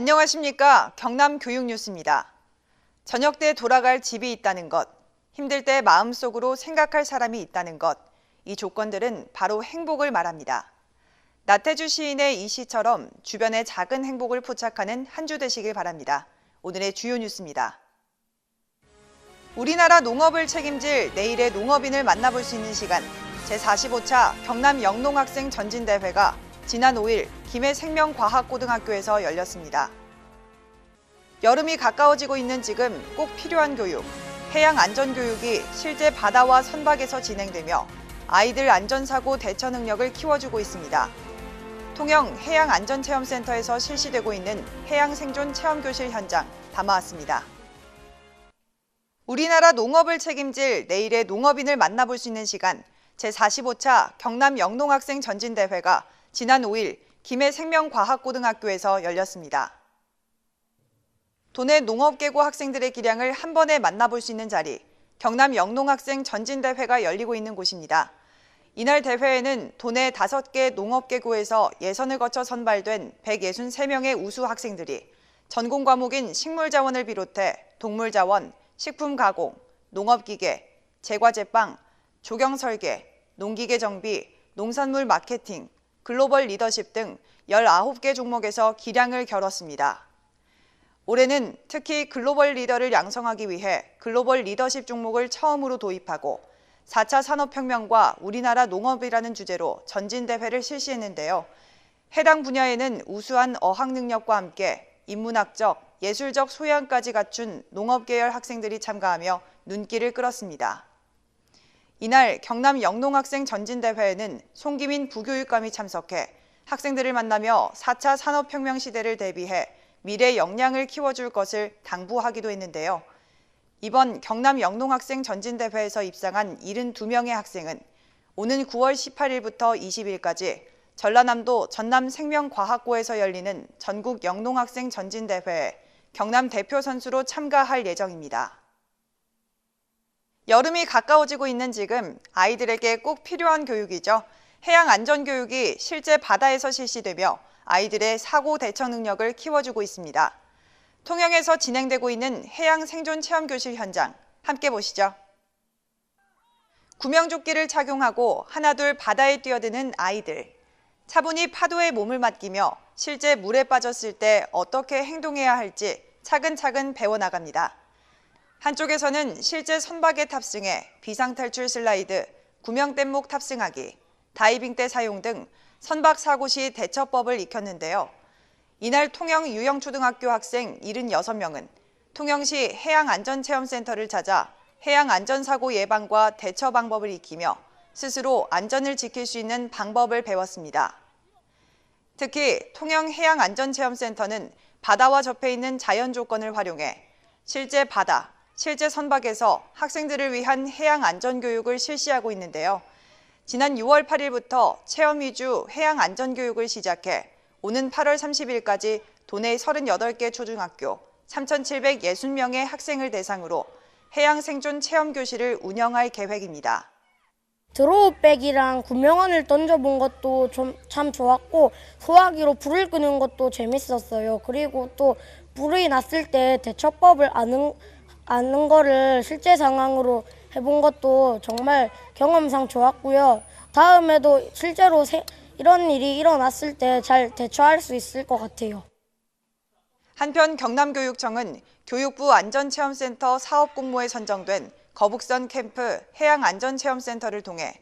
안녕하십니까. 경남 교육뉴스입니다. 저녁 때 돌아갈 집이 있다는 것, 힘들 때 마음속으로 생각할 사람이 있다는 것, 이 조건들은 바로 행복을 말합니다. 나태주 시인의 이 시처럼 주변의 작은 행복을 포착하는 한 주 되시길 바랍니다. 오늘의 주요 뉴스입니다. 우리나라 농업을 책임질 내일의 농업인을 만나볼 수 있는 시간, 제45차 경남 영농학생 전진대회가 지난 5일 김해생명과학고등학교에서 열렸습니다. 여름이 가까워지고 있는 지금 꼭 필요한 교육, 해양안전교육이 실제 바다와 선박에서 진행되며 아이들 안전사고 대처 능력을 키워주고 있습니다. 통영 해양안전체험센터에서 실시되고 있는 해양생존 체험교실 현장 담아왔습니다. 우리나라 농업을 책임질 내일의 농업인을 만나볼 수 있는 시간, 제45차 경남 영농학생 전진대회가 지난 5일 김해생명과학고등학교에서 열렸습니다. 도내 농업계고 학생들의 기량을 한 번에 만나볼 수 있는 자리, 경남 영농학생 전진대회가 열리고 있는 곳입니다. 이날 대회에는 도내 5개 농업계고에서 예선을 거쳐 선발된 163명의 우수 학생들이 전공 과목인 식물자원을 비롯해 동물자원, 식품가공, 농업기계, 제과제빵, 조경설계, 농기계 정비, 농산물 마케팅, 글로벌 리더십 등 19개 종목에서 기량을 겨뤘습니다. 올해는 특히 글로벌 리더를 양성하기 위해 글로벌 리더십 종목을 처음으로 도입하고 4차 산업혁명과 우리나라 농업이라는 주제로 전진대회를 실시했는데요. 해당 분야에는 우수한 어학 능력과 함께 인문학적, 예술적 소양까지 갖춘 농업계열 학생들이 참가하며 눈길을 끌었습니다. 이날 경남 영농학생 전진대회에는 송기민 부교육감이 참석해 학생들을 만나며 4차 산업혁명 시대를 대비해 미래 역량을 키워줄 것을 당부하기도 했는데요. 이번 경남 영농학생 전진대회에서 입상한 72명의 학생은 오는 9월 18일부터 20일까지 전라남도 전남생명과학고에서 열리는 전국 영농학생 전진대회에 경남 대표 선수로 참가할 예정입니다. 여름이 가까워지고 있는 지금 아이들에게 꼭 필요한 교육이죠. 해양안전교육이 실제 바다에서 실시되며 아이들의 사고 대처 능력을 키워주고 있습니다. 통영에서 진행되고 있는 해양생존 체험교실 현장 함께 보시죠. 구명조끼를 착용하고 하나둘 바다에 뛰어드는 아이들. 차분히 파도에 몸을 맡기며 실제 물에 빠졌을 때 어떻게 행동해야 할지 차근차근 배워나갑니다. 한쪽에서는 실제 선박에 탑승해 비상탈출 슬라이드, 구명뗏목 탑승하기, 다이빙대 사용 등 선박 사고 시 대처법을 익혔는데요. 이날 통영 유영초등학교 학생 76명은 통영시 해양안전체험센터를 찾아 해양안전사고 예방과 대처 방법을 익히며 스스로 안전을 지킬 수 있는 방법을 배웠습니다. 특히 통영 해양안전체험센터는 바다와 접해 있는 자연 조건을 활용해 실제 바다, 실제 선박에서 학생들을 위한 해양안전교육을 실시하고 있는데요. 지난 6월 8일부터 체험 위주 해양안전교육을 시작해 오는 8월 30일까지 도내 38개 초중학교 3,760명의 학생을 대상으로 해양생존 체험교실을 운영할 계획입니다. 드로우백이랑 구명원을 던져본 것도 참 좋았고 소화기로 불을 끄는 것도 재밌었어요. 그리고 또 불이 났을 때 대처법을 아는 거를 실제 상황으로 해본 것도 정말 경험상 좋았고요. 다음에도 실제로 이런 일이 일어났을 때 잘 대처할 수 있을 것 같아요. 한편 경남교육청은 교육부 안전체험센터 사업공모에 선정된 거북선 캠프 해양안전체험센터를 통해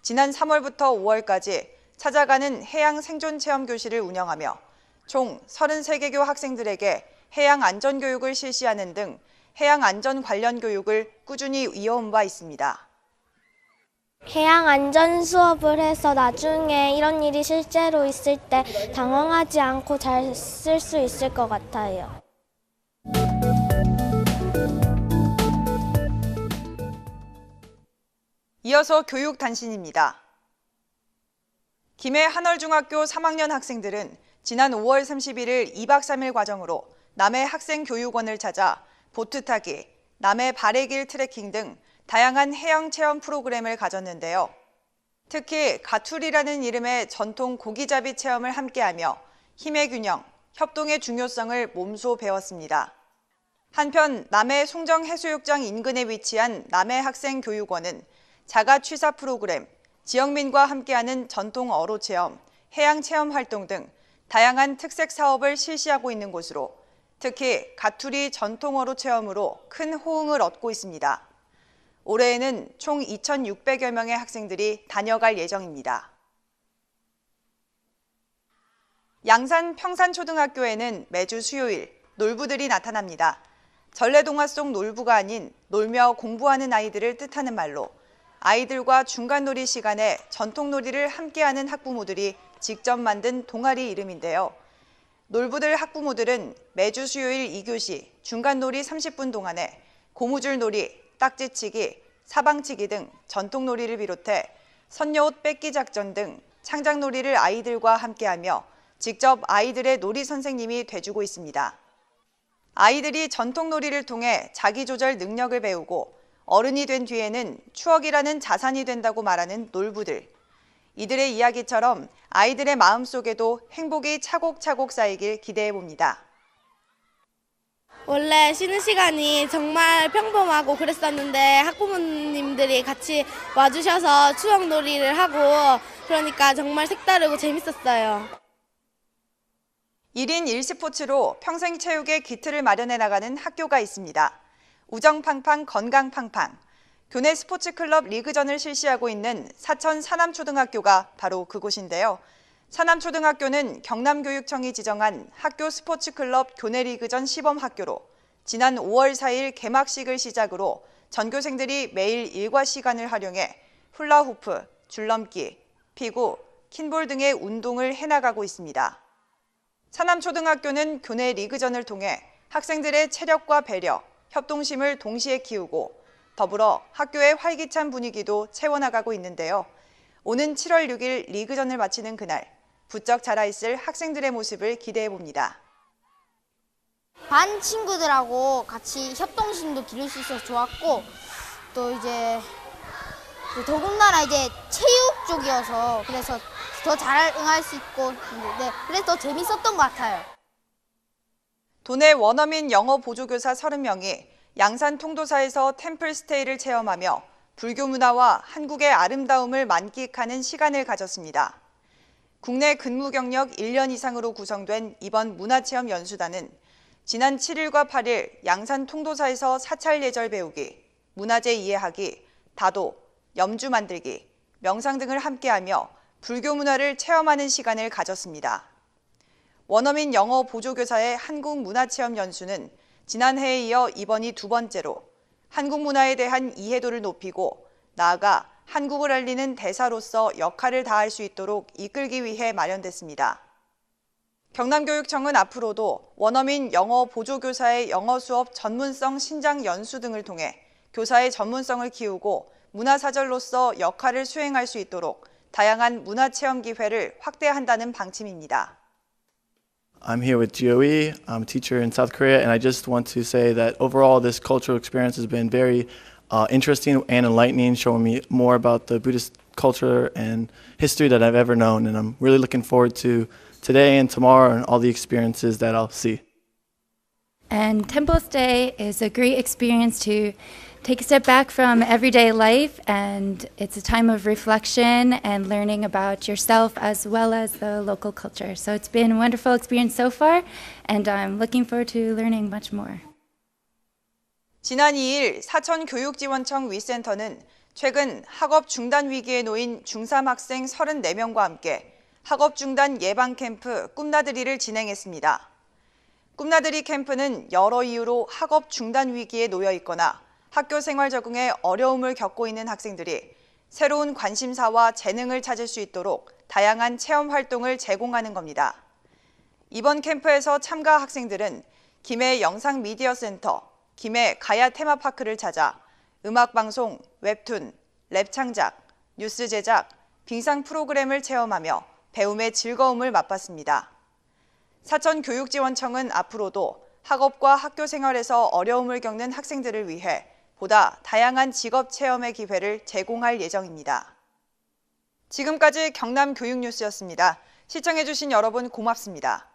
지난 3월부터 5월까지 찾아가는 해양생존체험교실을 운영하며 총 33개교 학생들에게 해양안전교육을 실시하는 등 해양안전 관련 교육을 꾸준히 이어온 바 있습니다. 해양안전 수업을 해서 나중에 이런 일이 실제로 있을 때 당황하지 않고 잘 쓸 수 있을 것 같아요. 이어서 교육 단신입니다. 김해 한월중학교 3학년 학생들은 지난 5월 31일 2박 3일 과정으로 남해 학생교육원을 찾아 보트 타기, 남해 발해길 트레킹 등 다양한 해양 체험 프로그램을 가졌는데요. 특히 가툴이라는 이름의 전통 고기잡이 체험을 함께하며 힘의 균형, 협동의 중요성을 몸소 배웠습니다. 한편 남해 송정해수욕장 인근에 위치한 남해학생교육원은 자가 취사 프로그램, 지역민과 함께하는 전통 어로 체험, 해양 체험 활동 등 다양한 특색 사업을 실시하고 있는 곳으로 특히 가투리 전통 어로 체험으로 큰 호응을 얻고 있습니다. 올해에는 총 2,600여 명의 학생들이 다녀갈 예정입니다. 양산 평산초등학교에는 매주 수요일 놀부들이 나타납니다. 전래동화 속 놀부가 아닌 놀며 공부하는 아이들을 뜻하는 말로 아이들과 중간놀이 시간에 전통놀이를 함께하는 학부모들이 직접 만든 동아리 이름인데요. 놀부들 학부모들은 매주 수요일 2교시 중간놀이 30분 동안에 고무줄놀이, 딱지치기, 사방치기 등 전통놀이를 비롯해 선녀옷 뺏기 작전 등 창작놀이를 아이들과 함께하며 직접 아이들의 놀이 선생님이 돼주고 있습니다. 아이들이 전통놀이를 통해 자기조절 능력을 배우고 어른이 된 뒤에는 추억이라는 자산이 된다고 말하는 놀부들. 이들의 이야기처럼 아이들의 마음속에도 행복이 차곡차곡 쌓이길 기대해봅니다. 원래 쉬는 시간이 정말 평범하고 그랬었는데 학부모님들이 같이 와주셔서 추억놀이를 하고 그러니까 정말 색다르고 재밌었어요. 1인 1스포츠로 평생체육의 기틀을 마련해 나가는 학교가 있습니다. 우정팡팡 건강팡팡. 교내 스포츠클럽 리그전을 실시하고 있는 사천 사남초등학교가 바로 그곳인데요. 사남초등학교는 경남교육청이 지정한 학교 스포츠클럽 교내 리그전 시범학교로 지난 5월 4일 개막식을 시작으로 전교생들이 매일 일과 시간을 활용해 훌라후프, 줄넘기, 피구, 킨볼 등의 운동을 해나가고 있습니다. 사남초등학교는 교내 리그전을 통해 학생들의 체력과 배려, 협동심을 동시에 키우고 더불어 학교의 활기찬 분위기도 채워나가고 있는데요. 오는 7월 6일 리그전을 마치는 그날, 부쩍 자라있을 학생들의 모습을 기대해봅니다. 반 친구들하고 같이 협동심도 기를 수 있어서 좋았고 또 이제 더군다나 이제 체육 쪽이어서 그래서 더 잘 응할 수 있고 그래서 더 재밌었던 것 같아요. 도내 원어민 영어 보조교사 30명이 양산 통도사에서 템플스테이를 체험하며 불교 문화와 한국의 아름다움을 만끽하는 시간을 가졌습니다. 국내 근무 경력 1년 이상으로 구성된 이번 문화체험 연수단은 지난 7일과 8일 양산 통도사에서 사찰 예절 배우기, 문화재 이해하기, 다도, 염주 만들기, 명상 등을 함께하며 불교 문화를 체험하는 시간을 가졌습니다. 원어민 영어 보조교사의 한국 문화체험 연수는 지난해에 이어 이번이 두 번째로 한국 문화에 대한 이해도를 높이고 나아가 한국을 알리는 대사로서 역할을 다할 수 있도록 이끌기 위해 마련됐습니다. 경남교육청은 앞으로도 원어민 영어 보조교사의 영어 수업 전문성 신장 연수 등을 통해 교사의 전문성을 키우고 문화사절로서 역할을 수행할 수 있도록 다양한 문화체험 기회를 확대한다는 방침입니다. I'm here with Joey. I'm a teacher in South Korea, and I just want to say that overall this cultural experience has been very interesting and enlightening, showing me more about the Buddhist culture and history that I've ever known, and I'm really looking forward to today and tomorrow and all the experiences that I'll see. And Temple Stay is a great experience to take a step back from everyday life, and it's a time of reflection and learning about yourself as well as the local culture. So it's been a wonderful experience so far, and I'm looking forward to learning much more. 지난 2일 사천교육지원청 위센터는 최근 학업 중단 위기에 놓인 중3 학생 34명과 함께 학업 중단 예방 캠프 꿈나들이를 진행했습니다. 꿈나들이 캠프는 여러 이유로 학업 중단 위기에 놓여 있거나 학교 생활 적응에 어려움을 겪고 있는 학생들이 새로운 관심사와 재능을 찾을 수 있도록 다양한 체험 활동을 제공하는 겁니다. 이번 캠프에서 참가 학생들은 김해 영상미디어센터, 김해 가야 테마파크를 찾아 음악방송, 웹툰, 랩 창작, 뉴스 제작, 빙상 프로그램을 체험하며 배움의 즐거움을 맛봤습니다. 사천교육지원청은 앞으로도 학업과 학교 생활에서 어려움을 겪는 학생들을 위해 보다 다양한 직업 체험의 기회를 제공할 예정입니다. 지금까지 경남교육뉴스였습니다. 시청해주신 여러분 고맙습니다.